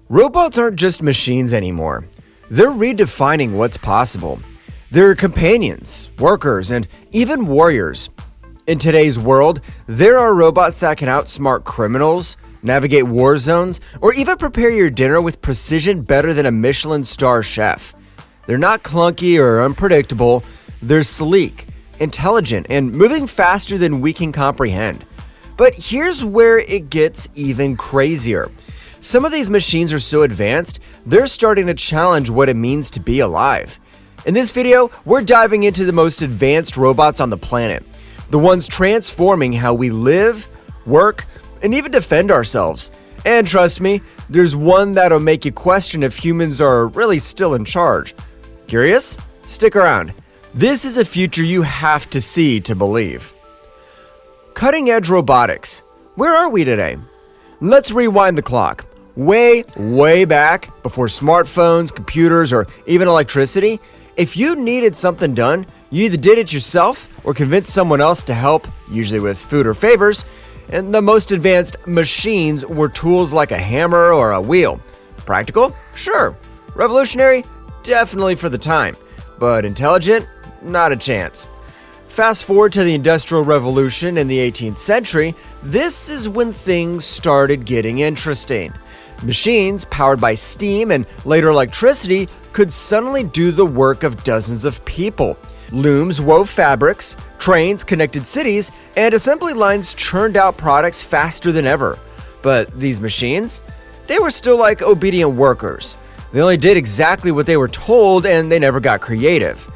Robots aren't just machines anymore. They're redefining what's possible. They're companions, workers, and even warriors. In today's world, there are robots that can outsmart criminals, navigate war zones, or even prepare your dinner with precision better than a Michelin star chef. They're not clunky or unpredictable. They're sleek, intelligent, and moving faster than we can comprehend. But here's where it gets even crazier. Some of these machines are so advanced, they're starting to challenge what it means to be alive. In this video, we're diving into the most advanced robots on the planet, the ones transforming how we live, work, and even defend ourselves. And trust me, there's one that'll make you question if humans are really still in charge. Curious? Stick around. This is a future you have to see to believe. Cutting-edge robotics. Where are we today? Let's rewind the clock. Way back, before smartphones, computers, or even electricity, if you needed something done, you either did it yourself or convinced someone else to help, usually with food or favors, and the most advanced machines were tools like a hammer or a wheel. Practical? Sure. Revolutionary? Definitely for the time. But intelligent? Not a chance. Fast forward to the Industrial Revolution in the 18th century, this is when things started getting interesting. Machines powered by steam and later electricity could suddenly do the work of dozens of people. Looms wove fabrics, trains connected cities, and assembly lines churned out products faster than ever. But these machines? They were still like obedient workers. They only did exactly what they were told and they never got creative.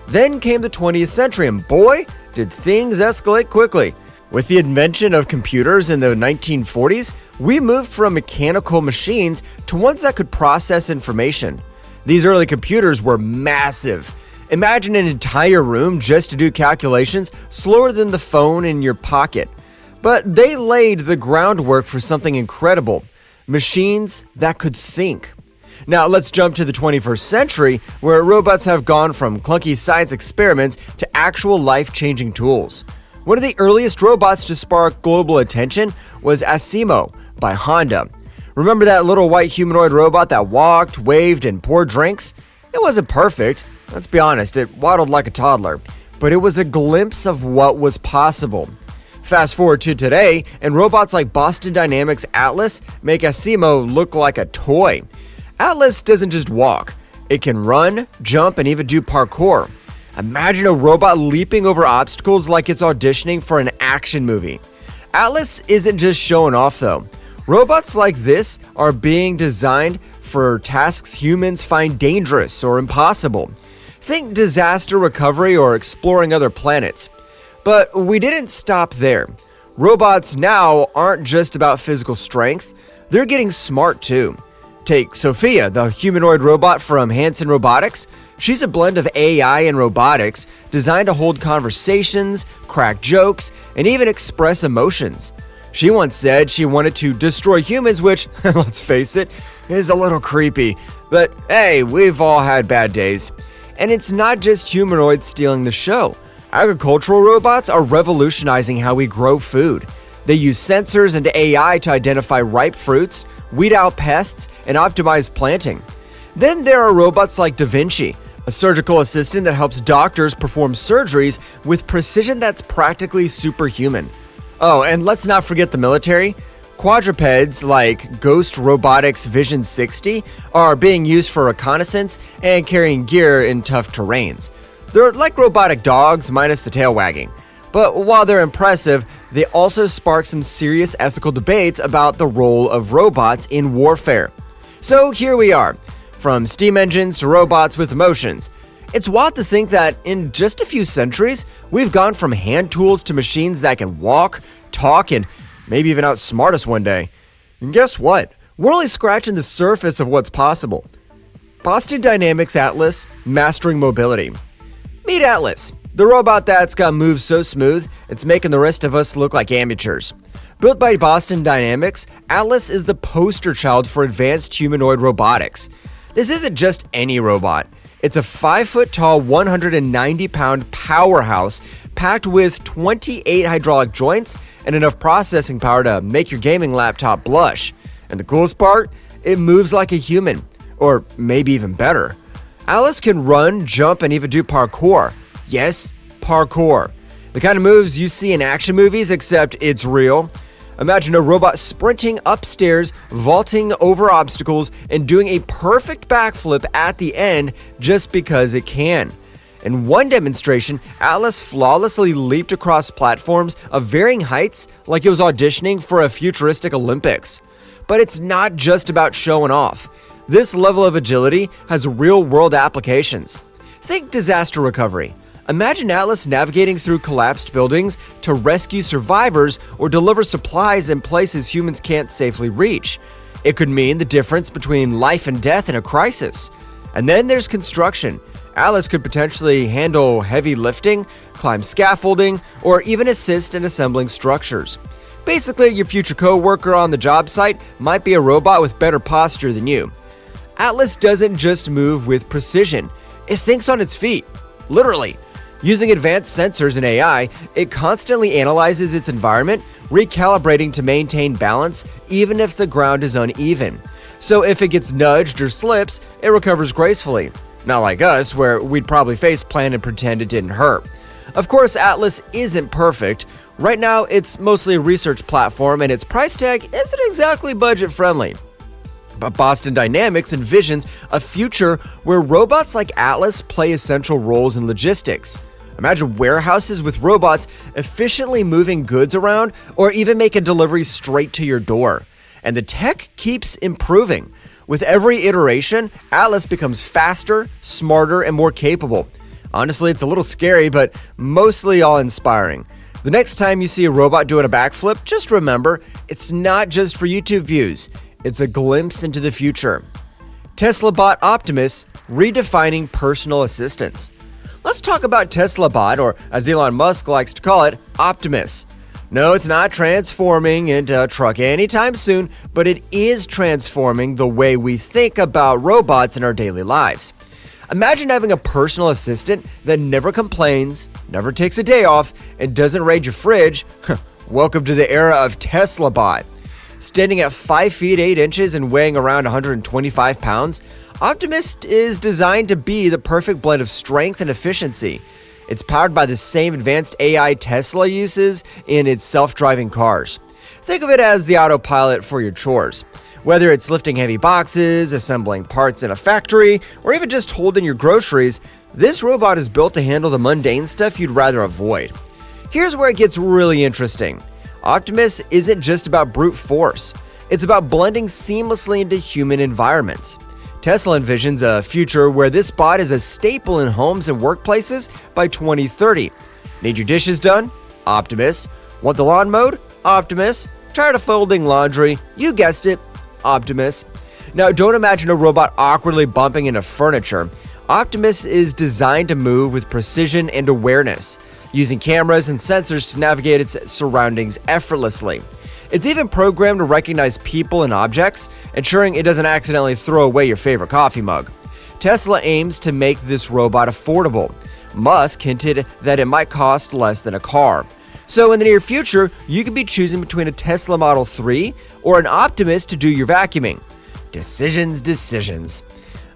Then came the 20th century and boy, did things escalate quickly. With the invention of computers in the 1940s, we moved from mechanical machines to ones that could process information. These early computers were massive. Imagine an entire room just to do calculations slower than the phone in your pocket. But they laid the groundwork for something incredible. Machines that could think. Now let's jump to the 21st century, where robots have gone from clunky science experiments to actual life-changing tools. One of the earliest robots to spark global attention was Asimo by Honda. Remember that little white humanoid robot that walked, waved, and poured drinks? It wasn't perfect, let's be honest, it waddled like a toddler, but it was a glimpse of what was possible. Fast forward to today, and robots like Boston Dynamics' Atlas make Asimo look like a toy. Atlas doesn't just walk, it can run, jump, and even do parkour. Imagine a robot leaping over obstacles like it's auditioning for an action movie. Atlas isn't just showing off though. Robots like this are being designed for tasks humans find dangerous or impossible. Think disaster recovery or exploring other planets. But we didn't stop there. Robots now aren't just about physical strength, they're getting smart too. Take Sophia, the humanoid robot from Hanson Robotics. She's a blend of AI and robotics, designed to hold conversations, crack jokes, and even express emotions. She once said she wanted to destroy humans, which, let's face it, is a little creepy. But hey, we've all had bad days. And it's not just humanoids stealing the show. Agricultural robots are revolutionizing how we grow food. They use sensors and AI to identify ripe fruits, weed out pests, and optimize planting. Then there are robots like Da Vinci, a surgical assistant that helps doctors perform surgeries with precision that's practically superhuman. Oh, and let's not forget the military. Quadrupeds like Ghost Robotics Vision 60 are being used for reconnaissance and carrying gear in tough terrains. They're like robotic dogs minus the tail wagging. But while they're impressive, they also spark some serious ethical debates about the role of robots in warfare. So here we are, from steam engines to robots with emotions. It's wild to think that in just a few centuries, we've gone from hand tools to machines that can walk, talk, and maybe even outsmart us one day. And guess what? We're only scratching the surface of what's possible. Boston Dynamics Atlas, mastering mobility. Meet Atlas, the robot that's got moves so smooth, it's making the rest of us look like amateurs. Built by Boston Dynamics, Atlas is the poster child for advanced humanoid robotics. This isn't just any robot. It's a 5-foot-tall, 190-pound powerhouse packed with 28 hydraulic joints and enough processing power to make your gaming laptop blush. And the coolest part? it moves like a human, or maybe even better. Atlas can run, jump, and even do parkour. Yes, parkour. The kind of moves you see in action movies, except it's real. Imagine a robot sprinting upstairs, vaulting over obstacles, and doing a perfect backflip at the end just because it can. In one demonstration, Atlas flawlessly leaped across platforms of varying heights like it was auditioning for a futuristic Olympics. But it's not just about showing off. This level of agility has real-world applications. Think disaster recovery. Imagine Atlas navigating through collapsed buildings to rescue survivors or deliver supplies in places humans can't safely reach. It could mean the difference between life and death in a crisis. And then there's construction. Atlas could potentially handle heavy lifting, climb scaffolding, or even assist in assembling structures. Basically, your future co-worker on the job site might be a robot with better posture than you. Atlas doesn't just move with precision, it thinks on its feet. Literally. Using advanced sensors and AI, it constantly analyzes its environment, recalibrating to maintain balance even if the ground is uneven. So if it gets nudged or slips, it recovers gracefully. Not like us, where we'd probably faceplant and pretend it didn't hurt. Of course, Atlas isn't perfect. Right now, it's mostly a research platform and its price tag isn't exactly budget-friendly. But Boston Dynamics envisions a future where robots like Atlas play essential roles in logistics. Imagine warehouses with robots efficiently moving goods around or even make a delivery straight to your door. And the tech keeps improving. With every iteration, Atlas becomes faster, smarter, and more capable. Honestly, it's a little scary, but mostly awe-inspiring. The next time you see a robot doing a backflip, just remember, it's not just for YouTube views. It's a glimpse into the future. Tesla bot Optimus redefining personal assistance. Let's talk about Tesla bot, or as Elon Musk likes to call it, Optimus. No, it's not transforming into a truck anytime soon, but it is transforming the way we think about robots in our daily lives. Imagine having a personal assistant that never complains, never takes a day off, and doesn't raid your fridge. Welcome to the era of Tesla bot. Standing at 5 feet 8 inches and weighing around 125 pounds, Optimus is designed to be the perfect blend of strength and efficiency. It's powered by the same advanced AI Tesla uses in its self-driving cars. Think of it as the autopilot for your chores. Whether it's lifting heavy boxes, assembling parts in a factory, or even just holding your groceries, this robot is built to handle the mundane stuff you'd rather avoid. Here's where it gets really interesting. Optimus isn't just about brute force. It's about blending seamlessly into human environments. Tesla envisions a future where this bot is a staple in homes and workplaces by 2030. Need your dishes done? Optimus. Want the lawn mowed? Optimus. Tired of folding laundry? You guessed it, Optimus. Now, don't imagine a robot awkwardly bumping into furniture. Optimus is designed to move with precision and awareness, using cameras and sensors to navigate its surroundings effortlessly. It's even programmed to recognize people and objects, ensuring it doesn't accidentally throw away your favorite coffee mug. Tesla aims to make this robot affordable. Musk hinted that it might cost less than a car. So in the near future, you could be choosing between a Tesla Model 3 or an Optimus to do your vacuuming. Decisions.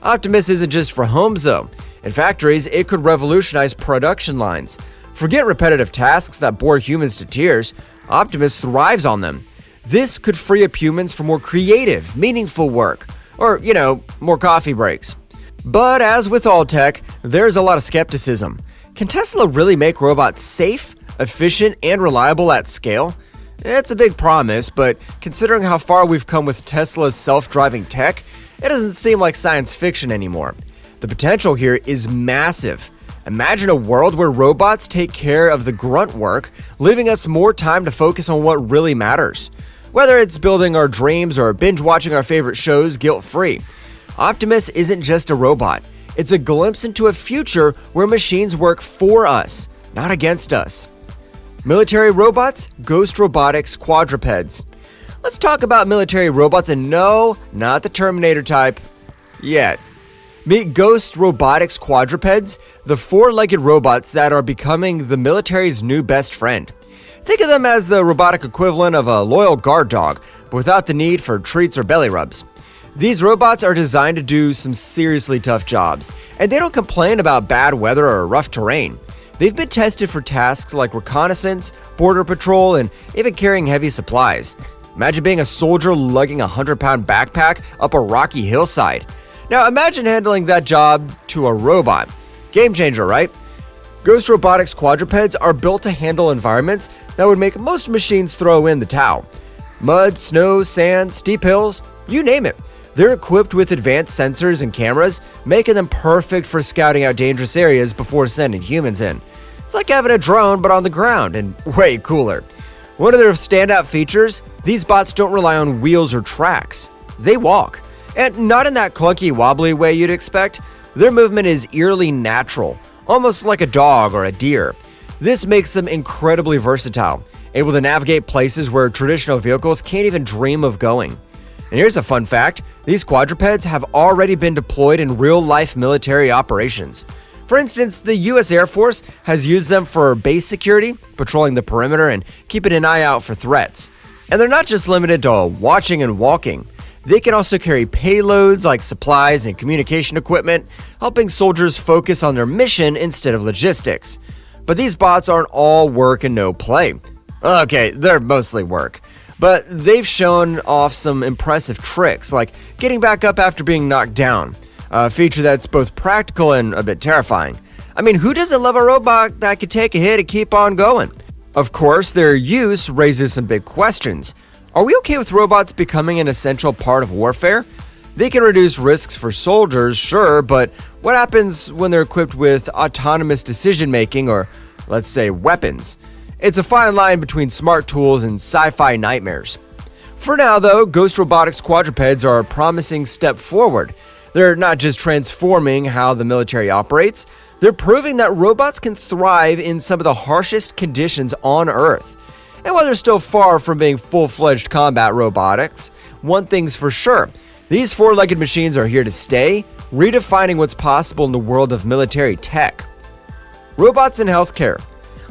Optimus isn't just for homes though. In factories, it could revolutionize production lines. Forget repetitive tasks that bore humans to tears. Optimus thrives on them. This could free up humans for more creative, meaningful work. Or, more coffee breaks. But as with all tech, there's a lot of skepticism. Can Tesla really make robots safe, efficient, and reliable at scale? It's a big promise, but considering how far we've come with Tesla's self-driving tech, it doesn't seem like science fiction anymore. The potential here is massive. Imagine a world where robots take care of the grunt work, leaving us more time to focus on what really matters. Whether it's building our dreams or binge watching our favorite shows guilt-free. Optimus isn't just a robot. It's a glimpse into a future where machines work for us, not against us. Military robots, ghost robotics, quadrupeds. Let's talk about military robots, and no, not the Terminator type. Yet. Meet ghost robotics quadrupeds, the four-legged robots that are becoming the military's new best friend. Think of them as the robotic equivalent of a loyal guard dog, but without the need for treats or belly rubs. These robots are designed to do some seriously tough jobs, and they don't complain about bad weather or rough terrain. They've been tested for tasks like reconnaissance, border patrol, and even carrying heavy supplies. Imagine being a soldier lugging a 100-pound backpack up a rocky hillside. Now imagine handling that job to a robot. Game changer, right? Ghost Robotics quadrupeds are built to handle environments that would make most machines throw in the towel. Mud, snow, sand, steep hills, you name it. They're equipped with advanced sensors and cameras, making them perfect for scouting out dangerous areas before sending humans in. It's like having a drone but on the ground, and way cooler. One of their standout features, these bots don't rely on wheels or tracks. They walk. And not in that clunky, wobbly way you'd expect. Their movement is eerily natural, almost like a dog or a deer. This makes them incredibly versatile, able to navigate places where traditional vehicles can't even dream of going. And here's a fun fact, these quadrupeds have already been deployed in real-life military operations. For instance, the US Air Force has used them for base security, patrolling the perimeter, and keeping an eye out for threats. And they're not just limited to watching and walking. They can also carry payloads like supplies and communication equipment, helping soldiers focus on their mission instead of logistics. But these bots aren't all work and no play. Okay, they're mostly work. But they've shown off some impressive tricks, like getting back up after being knocked down, a feature that's both practical and a bit terrifying. I mean, who doesn't love a robot that could take a hit and keep on going? Of course, their use raises some big questions. Are we okay with robots becoming an essential part of warfare? They can reduce risks for soldiers, sure, but what happens when they're equipped with autonomous decision-making or, let's say, weapons? It's a fine line between smart tools and sci-fi nightmares. For now, though, Ghost Robotics quadrupeds are a promising step forward. They're not just transforming how the military operates, they're proving that robots can thrive in some of the harshest conditions on Earth. And while they're still far from being full-fledged combat robotics, one thing's for sure, these four-legged machines are here to stay, redefining what's possible in the world of military tech. Robots in healthcare.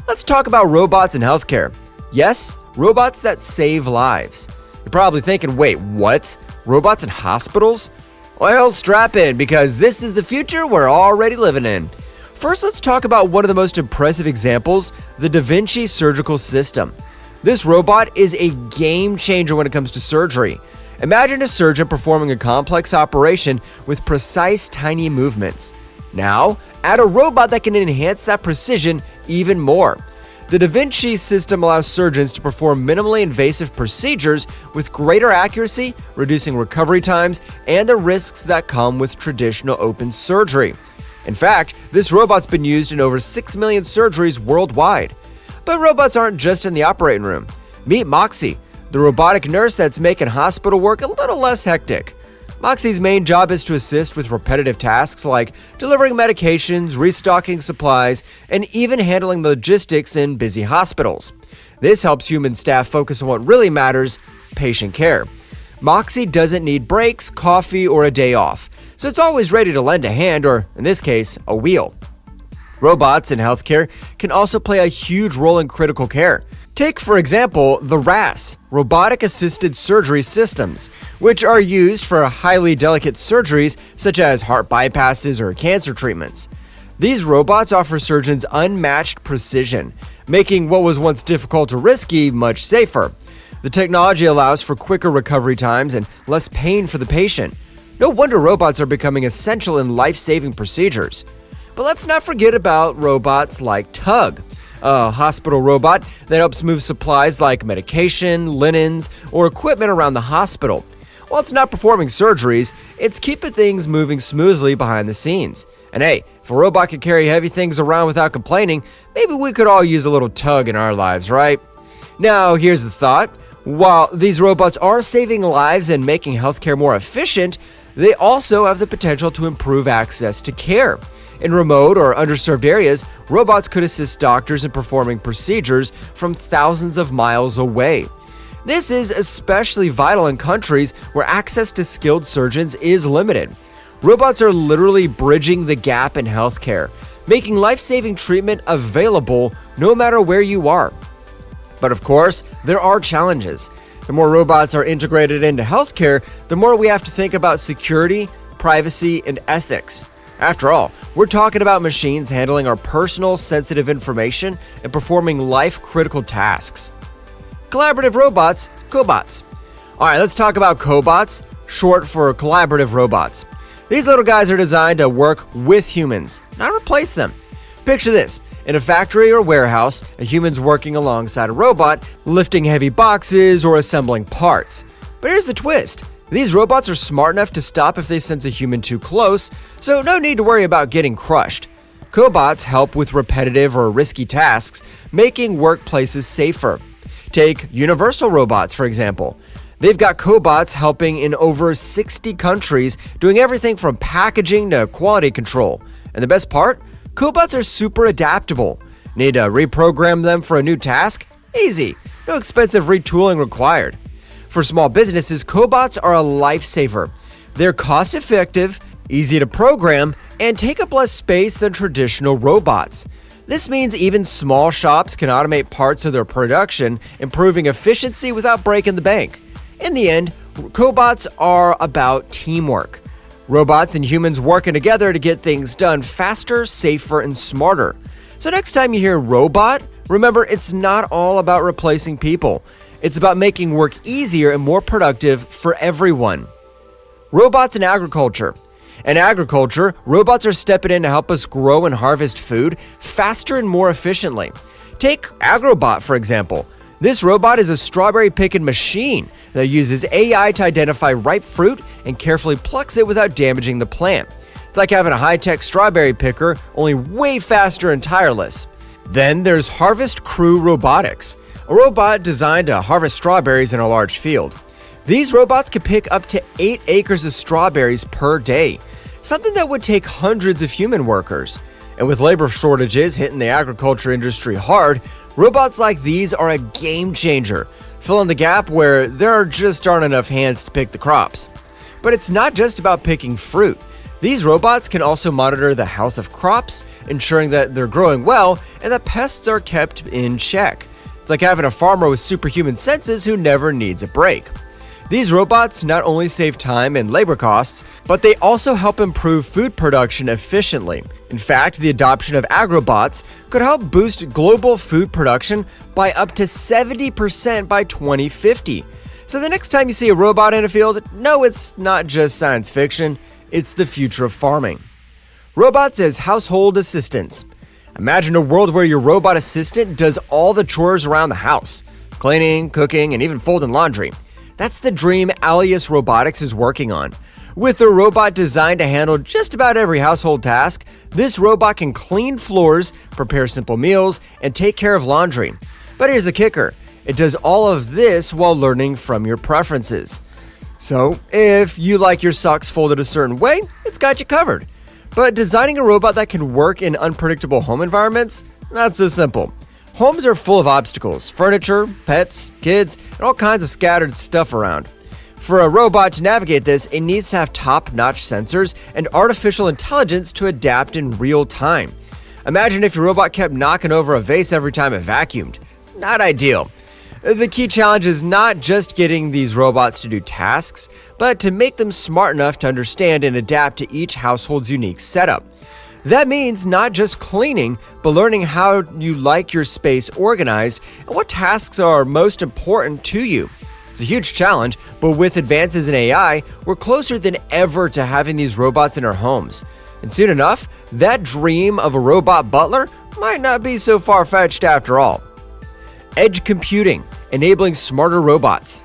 Let's talk about robots in healthcare. Yes, robots that save lives. You're probably thinking, wait, what? Robots in hospitals? Well, strap in, because this is the future we're already living in. First, let's talk about one of the most impressive examples, the Da Vinci surgical system. This robot is a game changer when it comes to surgery. Imagine a surgeon performing a complex operation with precise, tiny movements. Now, add a robot that can enhance that precision even more. The Da Vinci system allows surgeons to perform minimally invasive procedures with greater accuracy, reducing recovery times and the risks that come with traditional open surgery. In fact, this robot's been used in over 6 million surgeries worldwide. But robots aren't just in the operating room. Meet Moxie, the robotic nurse that's making hospital work a little less hectic. Moxie's main job is to assist with repetitive tasks like delivering medications, restocking supplies, and even handling logistics in busy hospitals. This helps human staff focus on what really matters, patient care. Moxie doesn't need breaks, coffee, or a day off, so it's always ready to lend a hand, or in this case, a wheel. Robots in healthcare can also play a huge role in critical care. Take, for example, the RAS, Robotic Assisted Surgery Systems, which are used for highly delicate surgeries such as heart bypasses or cancer treatments. These robots offer surgeons unmatched precision, making what was once difficult or risky much safer. The technology allows for quicker recovery times and less pain for the patient. No wonder robots are becoming essential in life-saving procedures. But let's not forget about robots like Tug, a hospital robot that helps move supplies like medication, linens, or equipment around the hospital. While it's not performing surgeries, it's keeping things moving smoothly behind the scenes. And hey, if a robot could carry heavy things around without complaining, maybe we could all use a little Tug in our lives, right? Now, here's the thought. While these robots are saving lives and making healthcare more efficient, they also have the potential to improve access to care. In remote or underserved areas, robots could assist doctors in performing procedures from thousands of miles away. This is especially vital in countries where access to skilled surgeons is limited. Robots are literally bridging the gap in healthcare, making life-saving treatment available no matter where you are. But of course, there are challenges. The more robots are integrated into healthcare, the more we have to think about security, privacy, and ethics. After all, we're talking about machines handling our personal, sensitive information and performing life-critical tasks. Collaborative robots, cobots. Alright, let's talk about cobots, short for collaborative robots. These little guys are designed to work with humans, not replace them. Picture this. In a factory or warehouse, a human's working alongside a robot, lifting heavy boxes or assembling parts. But here's the twist. These robots are smart enough to stop if they sense a human too close, so no need to worry about getting crushed. Cobots help with repetitive or risky tasks, making workplaces safer. Take Universal Robots, for example. They've got cobots helping in over 60 countries, doing everything from packaging to quality control. And the best part? Cobots are super adaptable. Need to reprogram them for a new task? Easy. No expensive retooling required. For small businesses, cobots are a lifesaver. They're cost-effective, easy to program, and take up less space than traditional robots. This means even small shops can automate parts of their production, improving efficiency without breaking the bank. In the end, cobots are about teamwork. Robots and humans working together to get things done faster, safer, and smarter. So next time you hear robot, remember it's not all about replacing people. It's about making work easier and more productive for everyone. Robots in agriculture. In agriculture, robots are stepping in to help us grow and harvest food faster and more efficiently. Take Agrobot, for example. This robot is a strawberry picking machine that uses AI to identify ripe fruit and carefully plucks it without damaging the plant. It's like having a high-tech strawberry picker, only way faster and tireless. Then there's Harvest Crew Robotics, a robot designed to harvest strawberries in a large field. These robots can pick up to 8 acres of strawberries per day, something that would take hundreds of human workers. And with labor shortages hitting the agriculture industry hard, robots like these are a game changer, filling the gap where there just aren't enough hands to pick the crops. But it's not just about picking fruit. These robots can also monitor the health of crops, ensuring that they're growing well and that pests are kept in check. It's like having a farmer with superhuman senses who never needs a break. These robots not only save time and labor costs, but they also help improve food production efficiently. In fact, the adoption of agrobots could help boost global food production by up to 70% by 2050. So the next time you see a robot in a field, no, it's not just science fiction, it's the future of farming. Robots as household assistants. Imagine a world where your robot assistant does all the chores around the house, cleaning, cooking, and even folding laundry. That's the dream Alias Robotics is working on. With a robot designed to handle just about every household task, this robot can clean floors, prepare simple meals, and take care of laundry. But here's the kicker. It does all of this while learning from your preferences. So, if you like your socks folded a certain way, it's got you covered. But designing a robot that can work in unpredictable home environments? Not so simple. Homes are full of obstacles, furniture, pets, kids, and all kinds of scattered stuff around. For a robot to navigate this, it needs to have top-notch sensors and artificial intelligence to adapt in real time. Imagine if your robot kept knocking over a vase every time it vacuumed. Not ideal. The key challenge is not just getting these robots to do tasks, but to make them smart enough to understand and adapt to each household's unique setup. That means not just cleaning, but learning how you like your space organized and what tasks are most important to you. It's a huge challenge, but with advances in AI, we're closer than ever to having these robots in our homes. And soon enough, that dream of a robot butler might not be so far-fetched after all. Edge computing, enabling smarter robots.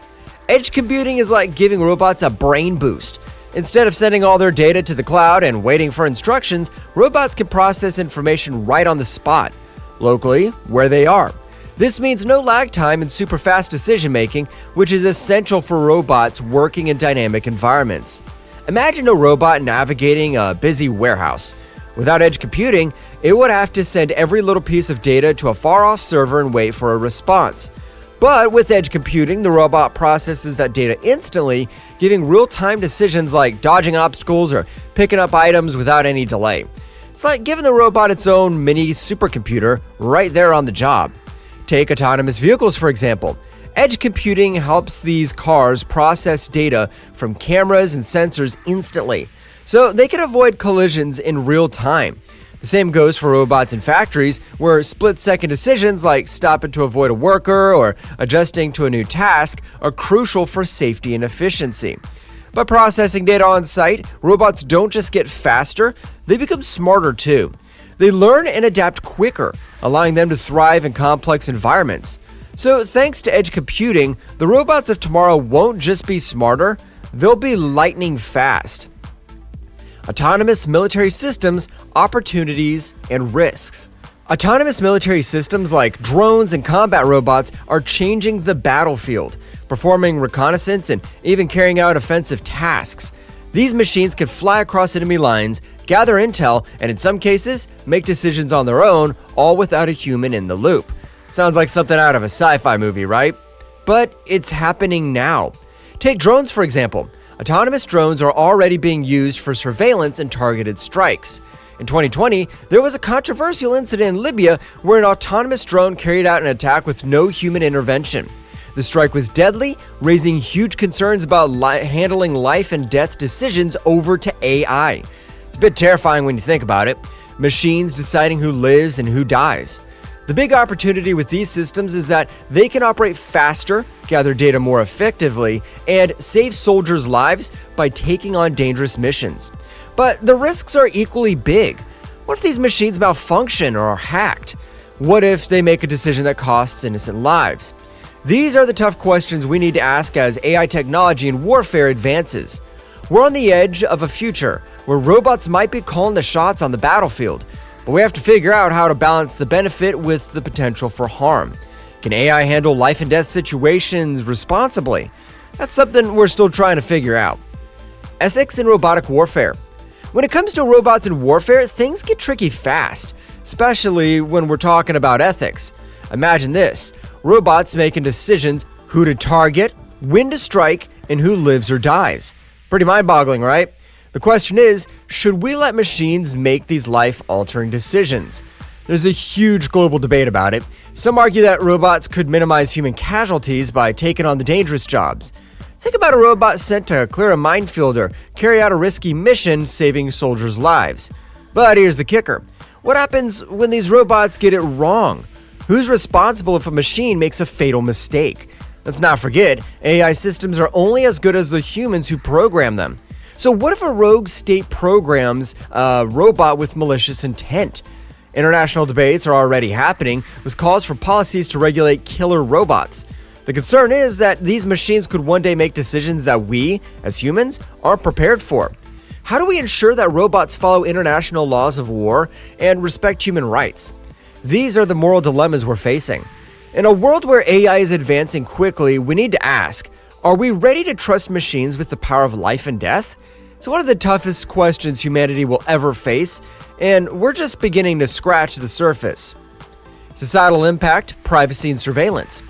Edge computing is like giving robots a brain boost. Instead of sending all their data to the cloud and waiting for instructions, robots can process information right on the spot, locally, where they are. This means no lag time and super fast decision making, which is essential for robots working in dynamic environments. Imagine a robot navigating a busy warehouse. Without edge computing, it would have to send every little piece of data to a far-off server and wait for a response. But with edge computing, the robot processes that data instantly, giving real-time decisions like dodging obstacles or picking up items without any delay. It's like giving the robot its own mini supercomputer right there on the job. Take autonomous vehicles, for example. Edge computing helps these cars process data from cameras and sensors instantly, so they can avoid collisions in real time. The same goes for robots in factories, where split-second decisions like stopping to avoid a worker or adjusting to a new task are crucial for safety and efficiency. By processing data on site, robots don't just get faster, they become smarter too. They learn and adapt quicker, allowing them to thrive in complex environments. So thanks to edge computing, the robots of tomorrow won't just be smarter, they'll be lightning fast. Autonomous military systems, opportunities, and risks. Autonomous military systems like drones and combat robots are changing the battlefield, performing reconnaissance and even carrying out offensive tasks. These machines can fly across enemy lines, gather intel, and in some cases, make decisions on their own, all without a human in the loop. Sounds like something out of a sci-fi movie, right? But it's happening now. Take drones, for example. Autonomous drones are already being used for surveillance and targeted strikes. In 2020, there was a controversial incident in Libya where an autonomous drone carried out an attack with no human intervention. The strike was deadly, raising huge concerns about handling life and death decisions over to AI. It's a bit terrifying when you think about it. Machines deciding who lives and who dies. The big opportunity with these systems is that they can operate faster, gather data more effectively, and save soldiers' lives by taking on dangerous missions. But the risks are equally big. What if these machines malfunction or are hacked? What if they make a decision that costs innocent lives? These are the tough questions we need to ask as AI technology and warfare advances. We're on the edge of a future where robots might be calling the shots on the battlefield, but we have to figure out how to balance the benefit with the potential for harm. Can AI handle life and death situations responsibly? That's something we're still trying to figure out. Ethics in robotic warfare. When it comes to robots in warfare, things get tricky fast, especially when we're talking about ethics. Imagine this: robots making decisions who to target, when to strike, and who lives or dies. Pretty mind-boggling, right? The question is, should we let machines make these life-altering decisions? There's a huge global debate about it. Some argue that robots could minimize human casualties by taking on the dangerous jobs. Think about a robot sent to clear a minefield or carry out a risky mission saving soldiers' lives. But here's the kicker. What happens when these robots get it wrong? Who's responsible if a machine makes a fatal mistake? Let's not forget, AI systems are only as good as the humans who program them. So what if a rogue state programs a robot with malicious intent? International debates are already happening with calls for policies to regulate killer robots. The concern is that these machines could one day make decisions that we, as humans, aren't prepared for. How do we ensure that robots follow international laws of war and respect human rights? These are the moral dilemmas we're facing. In a world where AI is advancing quickly, we need to ask, are we ready to trust machines with the power of life and death? It's one of the toughest questions humanity will ever face, and we're just beginning to scratch the surface. Societal impact, privacy, and surveillance.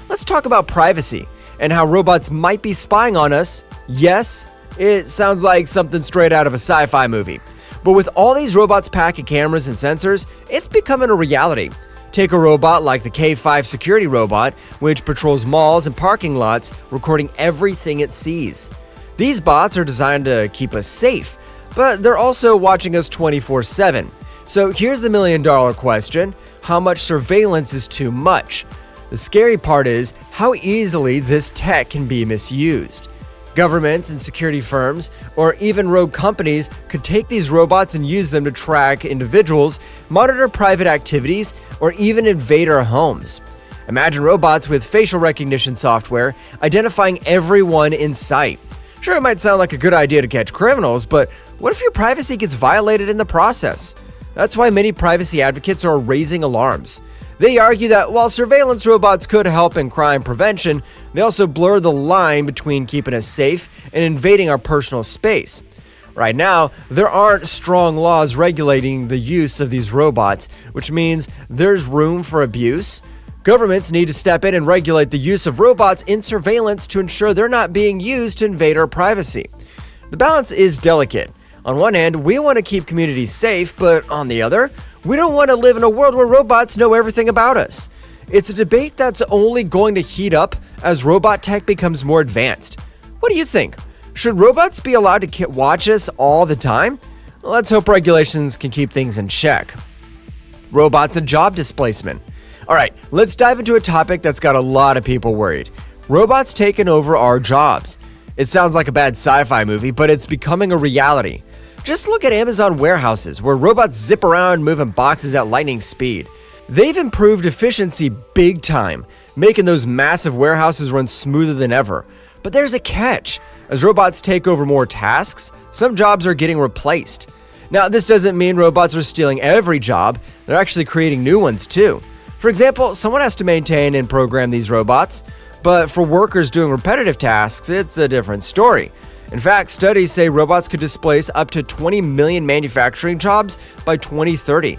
Let's talk about privacy and how robots might be spying on us. Yes, it sounds like something straight out of a sci-fi movie. But with all these robots packing cameras and sensors, it's becoming a reality. Take a robot like the K5 security robot, which patrols malls and parking lots, recording everything it sees. These bots are designed to keep us safe, but they're also watching us 24/7. So here's the million-dollar question: how much surveillance is too much? The scary part is how easily this tech can be misused. Governments and security firms, or even rogue companies, could take these robots and use them to track individuals, monitor private activities, or even invade our homes. Imagine robots with facial recognition software identifying everyone in sight. Sure, it might sound like a good idea to catch criminals, but what if your privacy gets violated in the process? That's why many privacy advocates are raising alarms. They argue that while surveillance robots could help in crime prevention, they also blur the line between keeping us safe and invading our personal space. Right now, there aren't strong laws regulating the use of these robots, which means there's room for abuse. Governments need to step in and regulate the use of robots in surveillance to ensure they're not being used to invade our privacy. The balance is delicate. On one hand, we want to keep communities safe, but on the other, we don't want to live in a world where robots know everything about us. It's a debate that's only going to heat up as robot tech becomes more advanced. What do you think? Should robots be allowed to watch us all the time? Let's hope regulations can keep things in check. Robots and job displacement. All right, let's dive into a topic that's got a lot of people worried. Robots taking over our jobs. It sounds like a bad sci-fi movie, but it's becoming a reality. Just look at Amazon warehouses, where robots zip around moving boxes at lightning speed. They've improved efficiency big time, making those massive warehouses run smoother than ever. But there's a catch. As robots take over more tasks, some jobs are getting replaced. Now, this doesn't mean robots are stealing every job. They're actually creating new ones too. For example, someone has to maintain and program these robots, but for workers doing repetitive tasks, it's a different story. In fact, studies say robots could displace up to 20 million manufacturing jobs by 2030.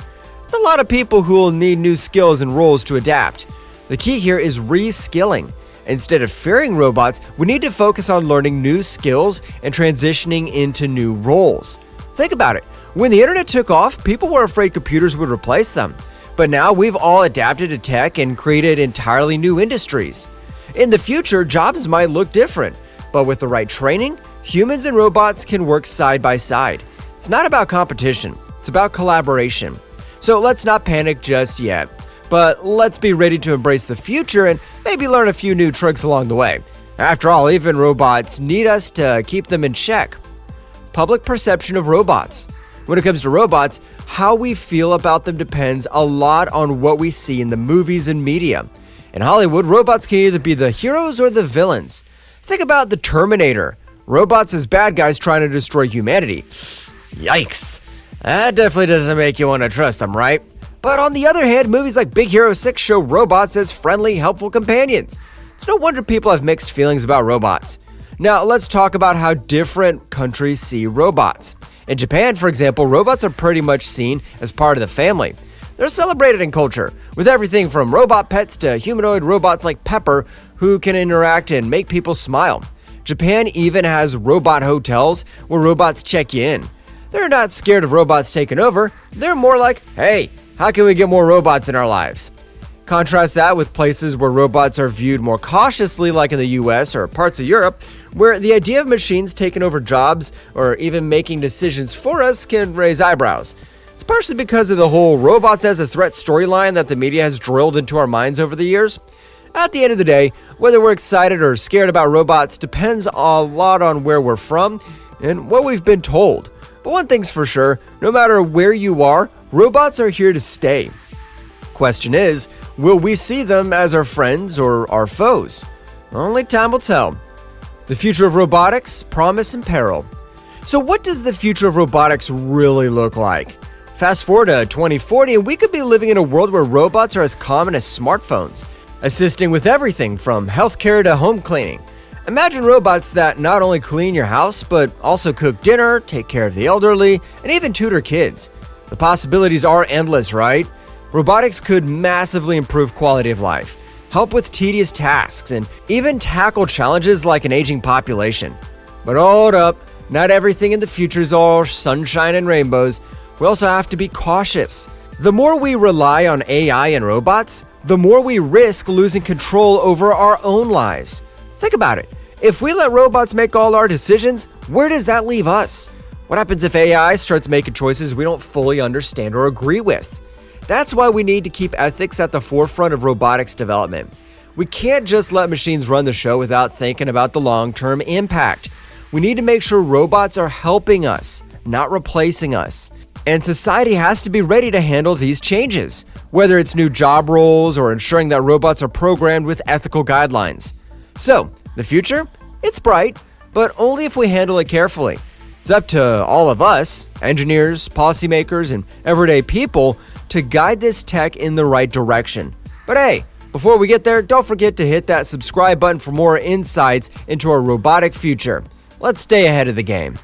It's a lot of people who will need new skills and roles to adapt. The key here is reskilling. Instead of fearing robots, we need to focus on learning new skills and transitioning into new roles. Think about it. When the internet took off, people were afraid computers would replace them. But now we've all adapted to tech and created entirely new industries. In the future, jobs might look different, but with the right training, humans and robots can work side by side. It's not about competition, it's about collaboration. So let's not panic just yet, but let's be ready to embrace the future and maybe learn a few new tricks along the way. After all, even robots need us to keep them in check. Public perception of robots. When it comes to robots, how we feel about them depends a lot on what we see in the movies and media. In Hollywood, robots can either be the heroes or the villains. Think about the Terminator. Robots as bad guys trying to destroy humanity. Yikes. That definitely doesn't make you want to trust them, right? But on the other hand, movies like Big Hero 6 show robots as friendly, helpful companions. It's no wonder people have mixed feelings about robots. Now, let's talk about how different countries see robots. In Japan, for example, robots are pretty much seen as part of the family. They're celebrated in culture, with everything from robot pets to humanoid robots like Pepper, who can interact and make people smile. Japan even has robot hotels where robots check you in. They're not scared of robots taking over, they're more like, hey, how can we get more robots in our lives? Contrast that with places where robots are viewed more cautiously, like in the US or parts of Europe, where the idea of machines taking over jobs or even making decisions for us can raise eyebrows. It's partially because of the whole robots as a threat storyline that the media has drilled into our minds over the years. At the end of the day, whether we're excited or scared about robots depends a lot on where we're from and what we've been told. But one thing's for sure, no matter where you are, robots are here to stay. Question is, will we see them as our friends or our foes? Only time will tell. The future of robotics, promise and peril. So what does the future of robotics really look like? Fast forward to 2040 and we could be living in a world where robots are as common as smartphones, assisting with everything from healthcare to home cleaning. Imagine robots that not only clean your house, but also cook dinner, take care of the elderly, and even tutor kids. The possibilities are endless, right? Robotics could massively improve quality of life, help with tedious tasks, and even tackle challenges like an aging population. But hold up, not everything in the future is all sunshine and rainbows. We also have to be cautious. The more we rely on AI and robots, the more we risk losing control over our own lives. Think about it. If we let robots make all our decisions, where does that leave us? What happens if AI starts making choices we don't fully understand or agree with? That's why we need to keep ethics at the forefront of robotics development. We can't just let machines run the show without thinking about the long-term impact. We need to make sure robots are helping us, not replacing us. And society has to be ready to handle these changes, whether it's new job roles or ensuring that robots are programmed with ethical guidelines. So, the future? It's bright, but only if we handle it carefully. It's up to all of us, engineers, policymakers, and everyday people, to guide this tech in the right direction. But hey, before we get there, don't forget to hit that subscribe button for more insights into our robotic future. Let's stay ahead of the game.